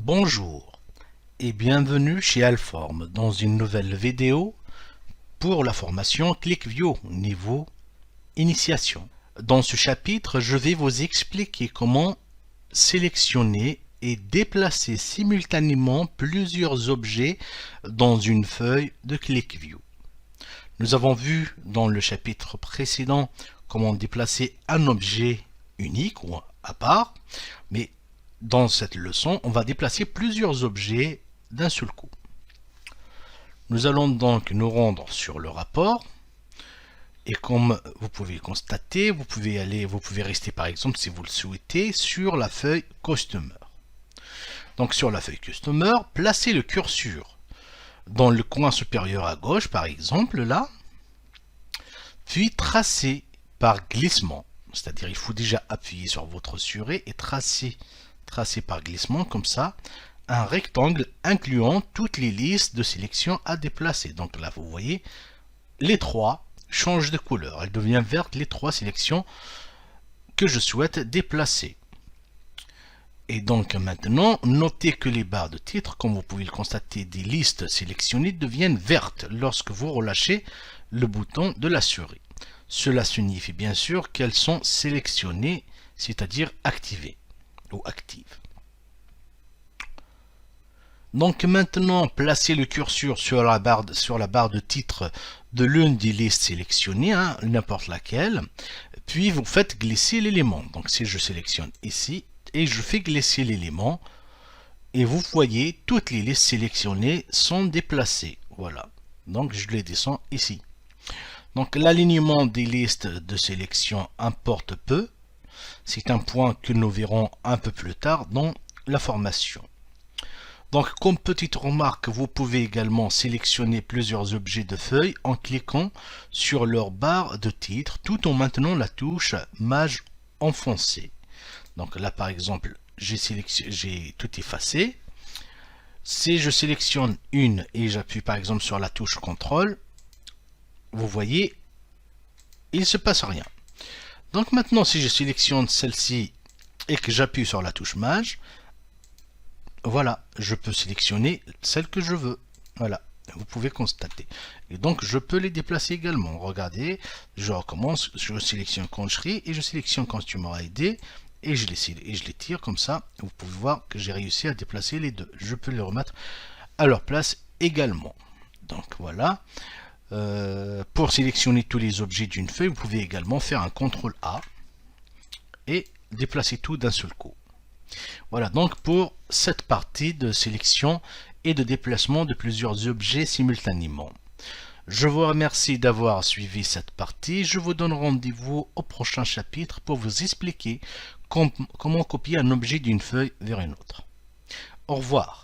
Bonjour et bienvenue chez Alform dans une nouvelle vidéo pour la formation ClickView niveau initiation. Dans ce chapitre, je vais vous expliquer comment sélectionner et déplacer simultanément plusieurs objets dans une feuille de ClickView. Nous avons vu dans le chapitre précédent comment déplacer un objet unique ou à part, mais dans cette leçon, on va déplacer plusieurs objets d'un seul coup. Nous allons donc nous rendre sur le rapport. Et comme vous pouvez le constater, vous pouvez rester par exemple si vous le souhaitez sur la feuille Customer. Donc sur la feuille Customer, placez le curseur dans le coin supérieur à gauche par exemple là, puis tracez par glissement. C'est-à-dire il faut déjà appuyer sur votre souris et tracer par glissement comme ça un rectangle incluant toutes les listes de sélection à déplacer. Donc là vous voyez les trois changent de couleur, elle devient verte les trois sélections que je souhaite déplacer. Et donc maintenant notez que les barres de titre, comme vous pouvez le constater, des listes sélectionnées deviennent vertes lorsque vous relâchez le bouton de la souris. Cela signifie bien sûr qu'elles sont sélectionnées, c'est-à-dire activées ou actives. Donc maintenant, placez le curseur sur la barre de titre de l'une des listes sélectionnées, n'importe laquelle, puis vous faites glisser l'élément. Donc si je sélectionne ici et je fais glisser l'élément, et vous voyez toutes les listes sélectionnées sont déplacées. Voilà. Donc je les descends ici. Donc l'alignement des listes de sélection importe peu. C'est un point que nous verrons un peu plus tard dans la formation. Donc comme petite remarque, vous pouvez également sélectionner plusieurs objets de feuille en cliquant sur leur barre de titre tout en maintenant la touche Maj enfoncée. Donc là par exemple, j'ai tout effacé. Si je sélectionne une et j'appuie par exemple sur la touche CTRL, vous voyez, il ne se passe rien. Donc maintenant, si je sélectionne celle-ci et que j'appuie sur la touche Maj, voilà, je peux sélectionner celle que je veux. Voilà, vous pouvez constater. Et donc, je peux les déplacer également. Regardez, je recommence, je sélectionne Concherie et je sélectionne Consumer ID et je les tire comme ça. Vous pouvez voir que j'ai réussi à déplacer les deux. Je peux les remettre à leur place également. Donc voilà. Pour sélectionner tous les objets d'une feuille, vous pouvez également faire un CTRL A et déplacer tout d'un seul coup. Voilà donc pour cette partie de sélection et de déplacement de plusieurs objets simultanément. Je vous remercie d'avoir suivi cette partie. Je vous donne rendez-vous au prochain chapitre pour vous expliquer comment copier un objet d'une feuille vers une autre. Au revoir.